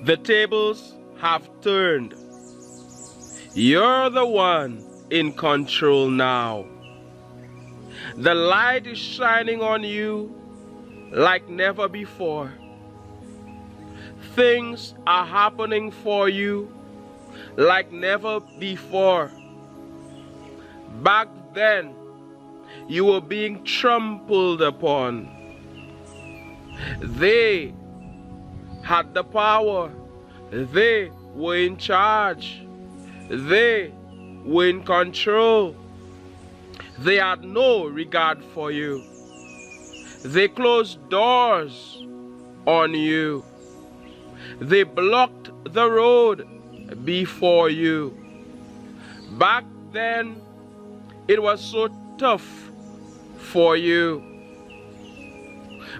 The tables have turned. You're the one in control now. The light is shining on you like never before. Things are happening for you like never before. Back then, you were being trampled upon. They had the power. They were in charge. They were in control. They had no regard for you. They closed doors on you. They blocked the road before you. Back then, it was so tough for you.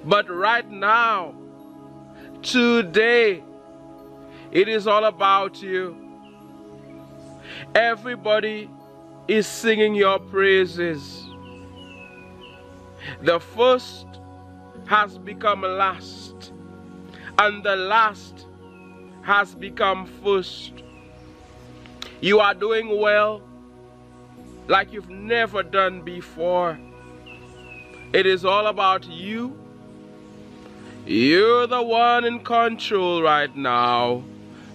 But right now, today, it is all about you. Everybody is singing your praises. The first has become last, and the last has become first. You are doing well like you've never done before. It is all about you. You're the one in control right now.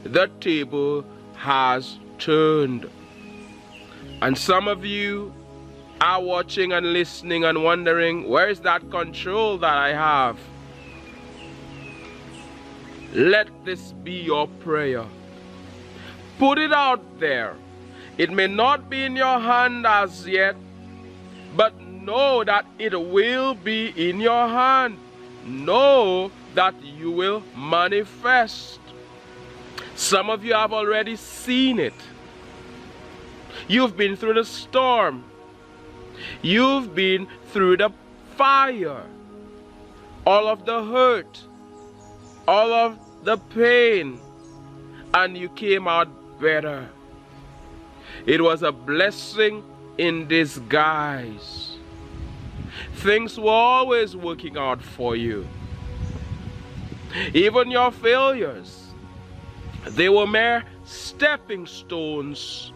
The table has turned. And some of you are watching and listening and wondering, where is that control that I have? Let this be your prayer. Put it out there. It may not be in your hand as yet, but know that it will be in your hand. Know that you will manifest. Some of you have already seen it. You've been through the storm. You've been through the fire. All of the hurt. All of the pain. And you came out better. It was a blessing in disguise. Things were always working out for you. Even your failures, they were mere stepping stones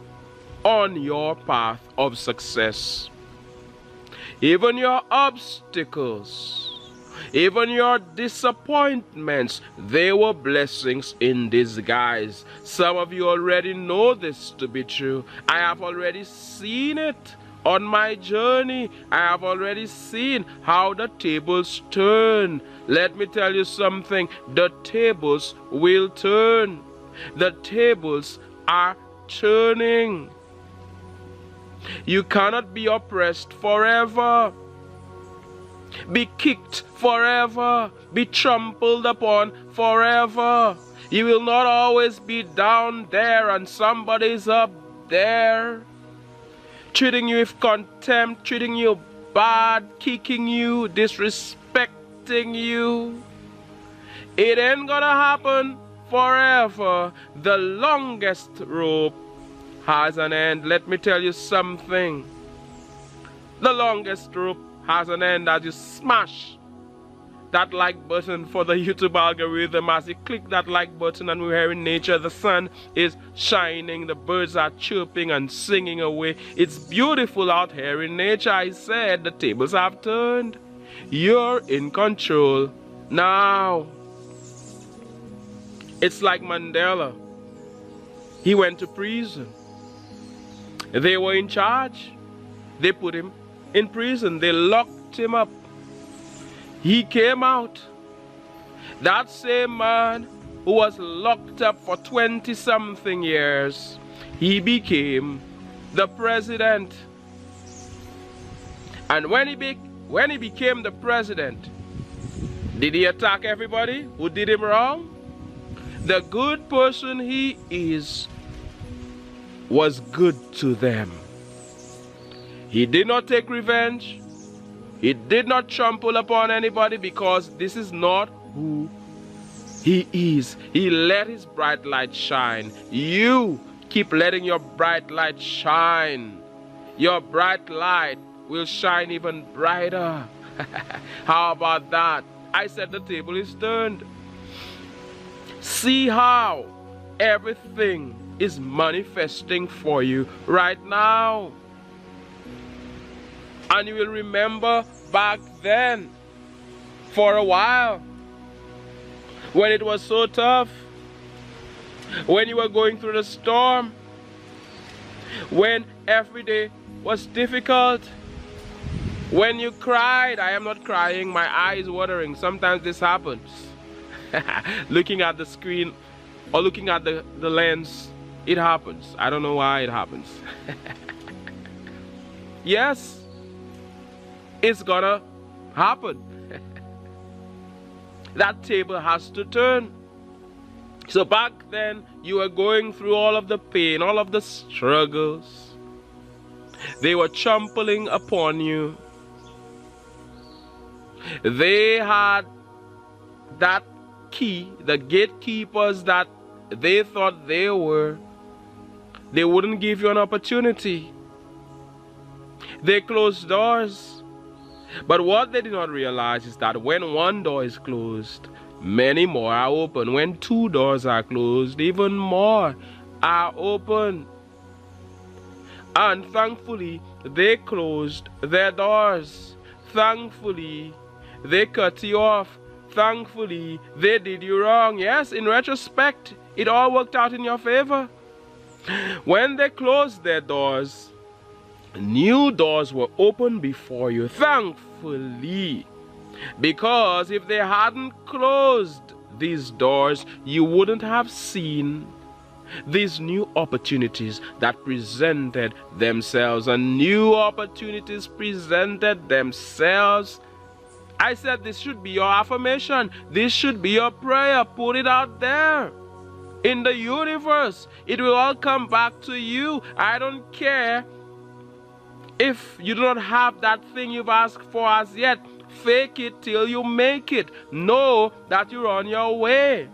on your path of success. Even your obstacles, even your disappointments, they were blessings in disguise. Some of you already know this to be true. I have already seen it on my journey. I have already seen how the tables turn. Let me tell you something. The tables will turn. The tables are turning. You cannot be oppressed forever. Be kicked forever. Be trampled upon forever. You will not always be down there and somebody's up there, treating you with contempt, treating you bad, kicking you, disrespecting you. It ain't gonna happen forever. The longest rope has an end. Let me tell you something. The longest rope has an end as you smash that like button for the YouTube algorithm. As you click that like button and we're here in nature, the sun is shining, the birds are chirping and singing away. It's beautiful out here in nature. I said the tables have turned. You're in control now. It's like Mandela. He went to prison. They were in charge. They put him in prison. They locked him up. He came out. That same man who was locked up for 20-something years, he became the president. And when he became the president, did he attack everybody who did him wrong? The good person he is was good to them. He did not take revenge. He did not trample upon anybody, because this is not who he is. He let his bright light shine. You keep letting your bright light shine. Your bright light will shine even brighter. How about that? I said the table is turned. See how everything is manifesting for you right now. And you will remember back then, for a while, when it was so tough, when you were going through the storm, when every day was difficult, when you cried. I am not crying, my eye is watering. Sometimes this happens. Looking at the screen or looking at the lens, it happens. I don't know why it happens. Yes, it's gonna happen. That table has to turn. So back then, you were going through all of the pain, all of the struggles. They were trampling upon you. They had that key, the gatekeepers that they thought they were. They wouldn't give you an opportunity. They closed doors. But what they did not realize is that when one door is closed, many more are open. When two doors are closed, even more are open. And thankfully, they closed their doors. Thankfully, they cut you off. Thankfully, they did you wrong. Yes, in retrospect, it all worked out in your favor. When they closed their doors, new doors were opened before you. Thankfully. Because if they hadn't closed these doors, you wouldn't have seen these new opportunities that presented themselves. And new opportunities presented themselves. I said this should be your affirmation. This should be your prayer. Put it out there in the universe. It will all come back to you. I don't care if you do not have that thing you've asked for as yet. Fake it till you make it. Know that you're on your way.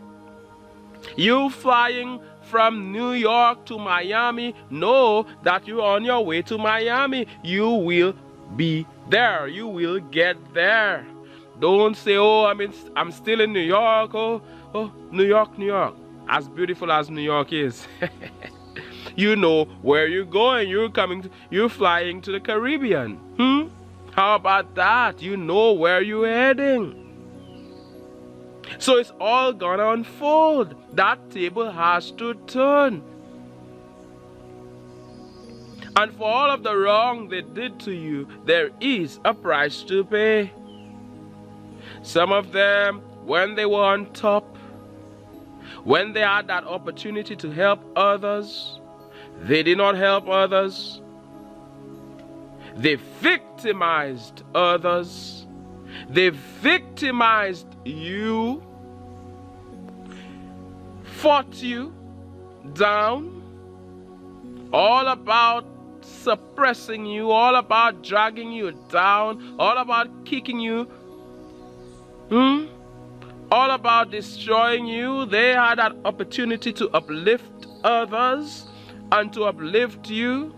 You flying from New York to Miami, know that you're on your way to Miami. You will be there. You will get there. Don't say, oh, I'm still in New York. Oh, New York, New York. As beautiful as New York is. You know where you're going. You're flying to the Caribbean. How about that? You know where you're heading. So it's all gonna unfold. That table has to turn. And for all of the wrong they did to you, there is a price to pay. Some of them, when they were on top, when they had that opportunity to help others, they did not help others. They victimized others. They victimized you, fought you down, all about suppressing you, all about dragging you down, all about kicking you, all about destroying you. They had that opportunity to uplift others and to uplift you.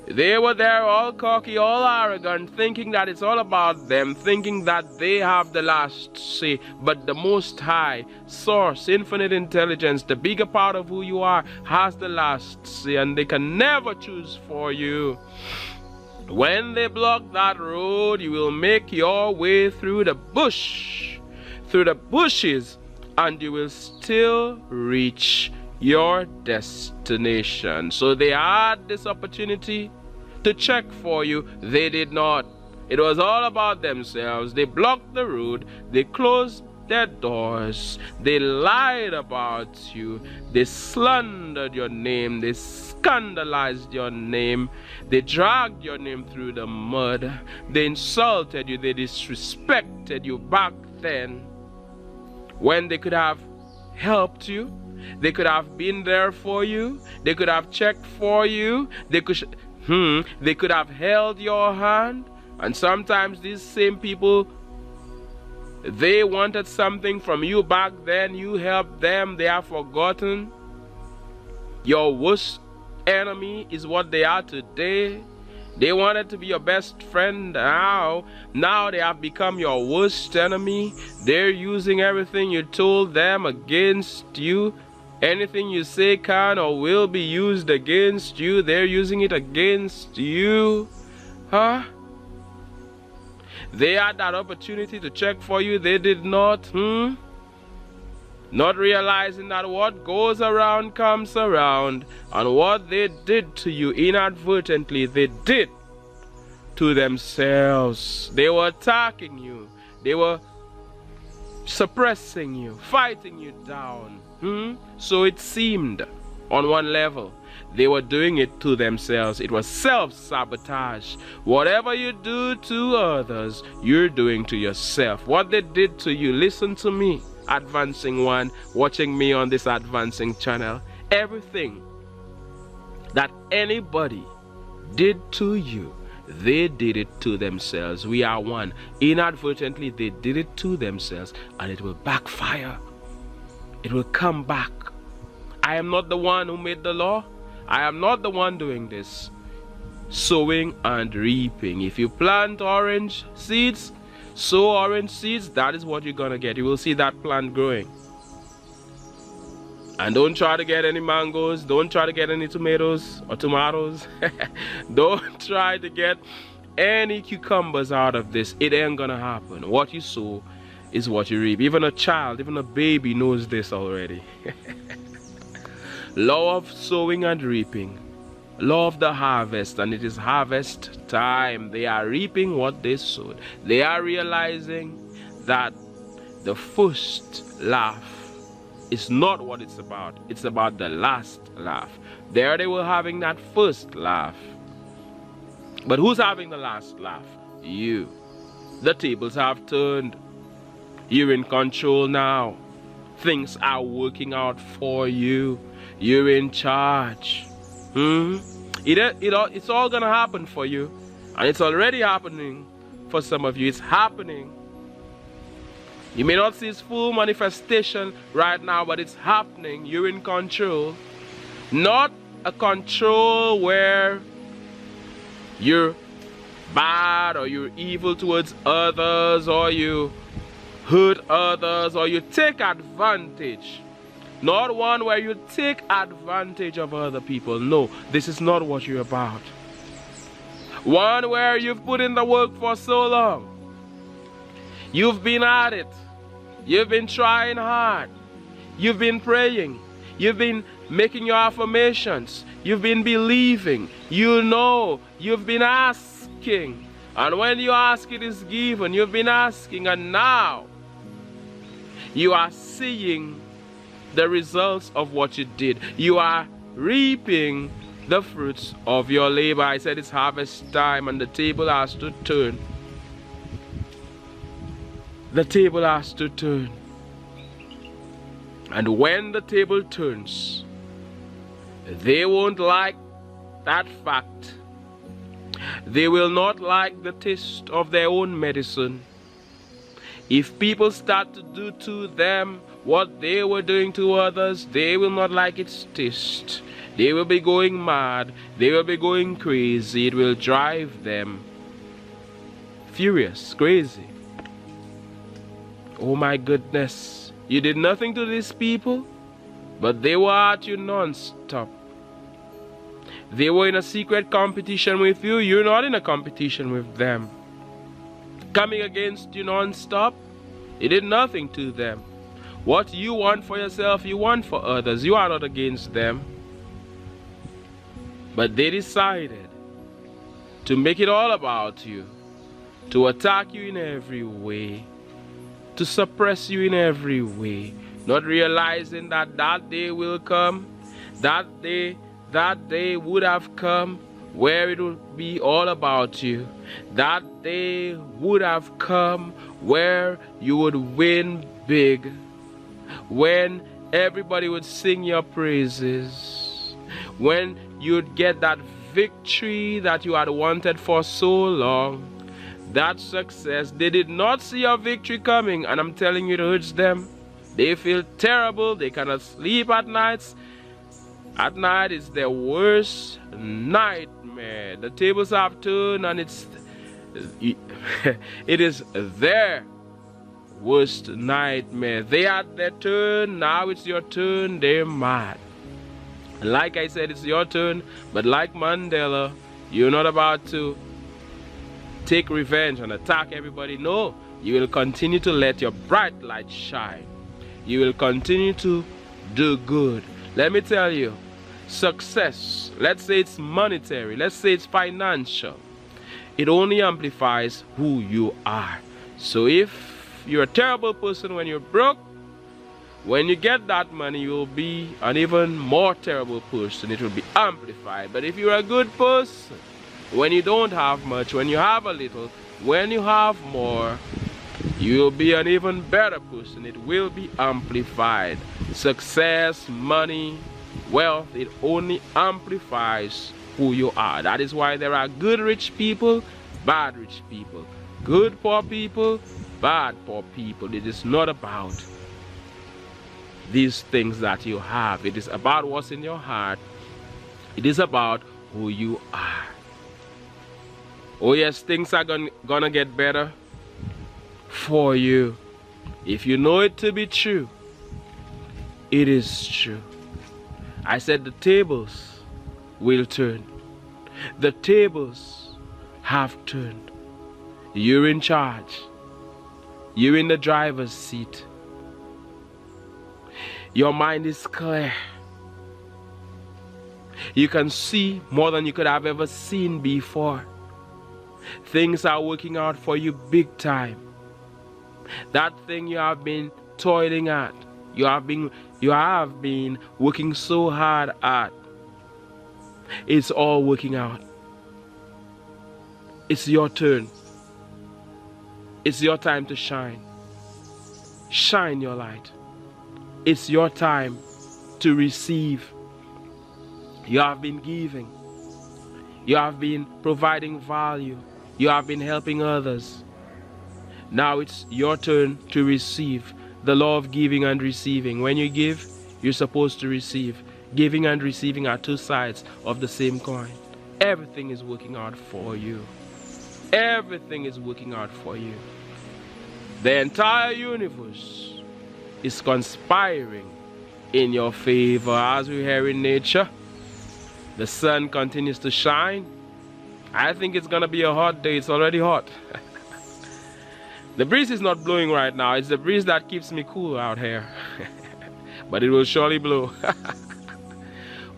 They were there all cocky, all arrogant, thinking that it's all about them, thinking that they have the last say. But the Most High, Source, Infinite Intelligence, the bigger part of who you are, has the last say, and they can never choose for you. When they block that road, you will make your way through the bush, through the bushes, and you will still reach your destination. So they had this opportunity to check for you. They did not. It was all about themselves. They blocked the road. They closed their doors. They lied about you. They slandered your name. They scandalized your name. They dragged your name through the mud. They insulted you. They disrespected you back then, when they could have helped you. They could have been there for you. They could have checked for you. They could have held your hand. And sometimes these same people, they wanted something from you back then. You helped them. They have forgotten. Your worst enemy is what they are today. They wanted to be your best friend. Now they have become your worst enemy. They're using everything you told them against you. Anything you say can or will be used against you. They're using it against you. Huh? They had that opportunity to check for you. They did not. Not realizing that what goes around comes around. And what they did to you inadvertently, they did to themselves. They were attacking you. They were suppressing you, fighting you down. So it seemed on one level. They were doing it to themselves. It was self-sabotage. Whatever you do to others, you're doing to yourself. What they did to you, listen to me, advancing one, watching me on this advancing channel. Everything that anybody did to you, they did it to themselves. We are one. Inadvertently, they did it to themselves, and it will backfire. It will come back. I am not the one who made the law. I am not the one doing this. Sowing and reaping. If you plant orange seeds, sow orange seeds, that is what you're going to get. You will see that plant growing. And don't try to get any mangoes. Don't try to get any tomatoes or tomatoes. Don't try to get any cucumbers out of this. It ain't going to happen. What you sow is what you reap. Even a child, even a baby knows this already. Law of sowing and reaping. Law of the harvest, and it is harvest time. They are reaping what they sowed. They are realizing that the first laugh is not what it's about. It's about the last laugh. There they were having that first laugh. But who's having the last laugh? You. The tables have turned. You're in control now. Things are working out for you. You're in charge. It's all gonna happen for you. And it's already happening for some of you. It's happening. You may not see its full manifestation right now, but it's happening. You're in control. Not a control where you're bad or you're evil towards others or you hurt others or you take advantage. Not one where you take advantage of other people. No, this is not what you're about. One where you've put in the work for so long. You've been at it. You've been trying hard. You've been praying. You've been making your affirmations. You've been believing. You know. You've been asking. And when you ask, it is given. You've been asking, and now you are seeing the results of what you did. You are reaping the fruits of your labor. I said it's harvest time and the table has to turn. The table has to turn. And when the table turns, they won't like that fact. They will not like the taste of their own medicine. If people start to do to them what they were doing to others, they will not like its taste. They will be going mad. They will be going crazy. It will drive them furious, crazy. Oh my goodness. You did nothing to these people, but they were at you non-stop. They were in a secret competition with you. You're not in a competition with them. Coming against you non-stop, you did nothing to them. What you want for yourself, you want for others. You are not against them. But they decided to make it all about you, to attack you in every way, to suppress you in every way, not realizing that that day will come, that day would have come where it would be all about you. That day would have come where you would win big, when everybody would sing your praises, when you'd get that victory that you had wanted for so long, that success. They did not see your victory coming, and I'm telling you, it hurts them. They feel terrible. They cannot sleep at nights. At night is their worst nightmare. The tables have turned and it is their worst nightmare. They had their turn, now it's your turn, they're mad. Like I said, it's your turn, but like Mandela, you're not about to take revenge and attack everybody. No, you will continue to let your bright light shine. You will continue to do good. Let me tell you, success, let's say it's monetary, let's say it's financial, it only amplifies who you are. So if you're a terrible person when you're broke, when you get that money, you'll be an even more terrible person. It will be amplified. But if you're a good person, when you don't have much, when you have a little, when you have more, you'll be an even better person. It will be amplified. Success, money, wealth, it only amplifies who you are. That is why there are good rich people, bad rich people. Good poor people, bad poor people. It is not about these things that you have. It is about what's in your heart. It is about who you are. Oh yes, things are gonna get better for you. If you know it to be true, it is true. I said the tables will turn. The tables have turned. You're in charge. You're in the driver's seat. Your mind is clear. You can see more than you could have ever seen before. Things are working out for you big time. That thing you have been toiling at, you have been working so hard at, it's all working out. It's your turn. It's your time to shine. Shine your light. It's your time to receive. You have been giving. You have been providing value. You have been helping others. Now it's your turn to receive. The law of giving and receiving. When you give, you're supposed to receive. Giving and receiving are two sides of the same coin. Everything is working out for you. Everything is working out for you. The entire universe is conspiring in your favor. As we hear in nature, the sun continues to shine. I think it's gonna be a hot day. It's already hot. The breeze is not blowing right now. It's the breeze that keeps me cool out here. But it will surely blow.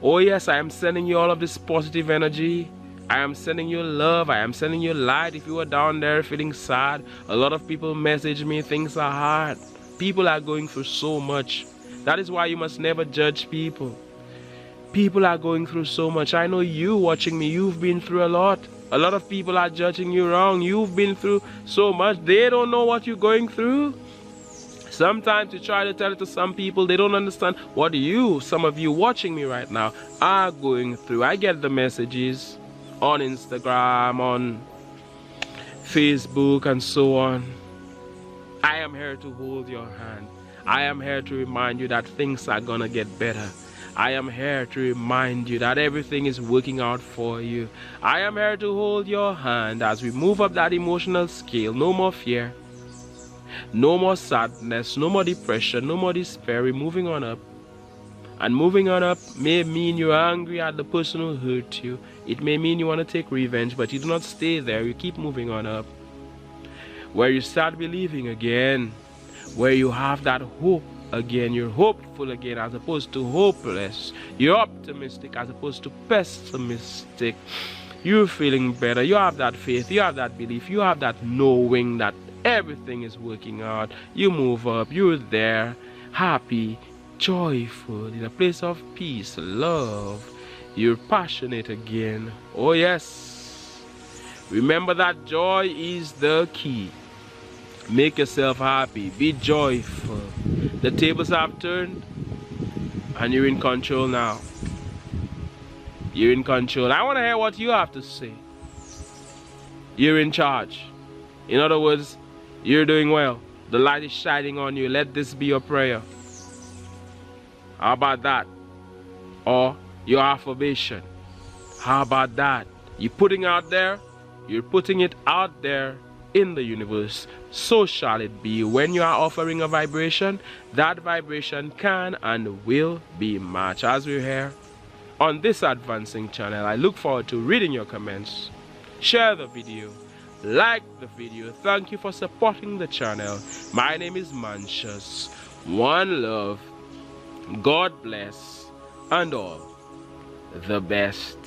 Oh yes, I am sending you all of this positive energy. I am sending you love. I am sending you light. If you are down there feeling sad, a lot of people message me, things are hard. People are going through so much. That is why you must never judge people. People are going through so much. I know you watching me, you've been through a lot. A lot of people are judging you wrong. You've been through so much. They don't know what you're going through. Sometimes you try to tell it to some people, they don't understand what some of you watching me right now, are going through. I get the messages on Instagram, on Facebook, and so on. I am here to hold your hand. I am here to remind you that things are gonna get better. I am here to remind you that everything is working out for you. I am here to hold your hand as we move up that emotional scale. No more fear, no more sadness, no more depression, no more despair. We're moving on up. And moving on up may mean you're angry at the person who hurt you. It may mean you want to take revenge, but you do not stay there. You keep moving on up. Where you start believing again. Where you have that hope again. You're hopeful again as opposed to hopeless. You're optimistic as opposed to pessimistic. You're feeling better. You have that faith. You have that belief. You have that knowing that everything is working out. You move up. You're there. Happy. Joyful, in a place of peace, love. You're passionate again. Oh yes. Remember that joy is the key. Make yourself happy. Be joyful. The tables have turned and you're in control now. You're in control. I want to hear what you have to say. You're in charge. In other words, you're doing well. The light is shining on you. Let this be your prayer. How about that? Or your affirmation. How about that? You're putting it out there in the universe. So shall it be. When you are offering a vibration, that vibration can and will be matched. As we're here on this advancing channel, I look forward to reading your comments. Share the video, like the video. Thank you for supporting the channel. My name is Mantius. One love. God bless and all the best.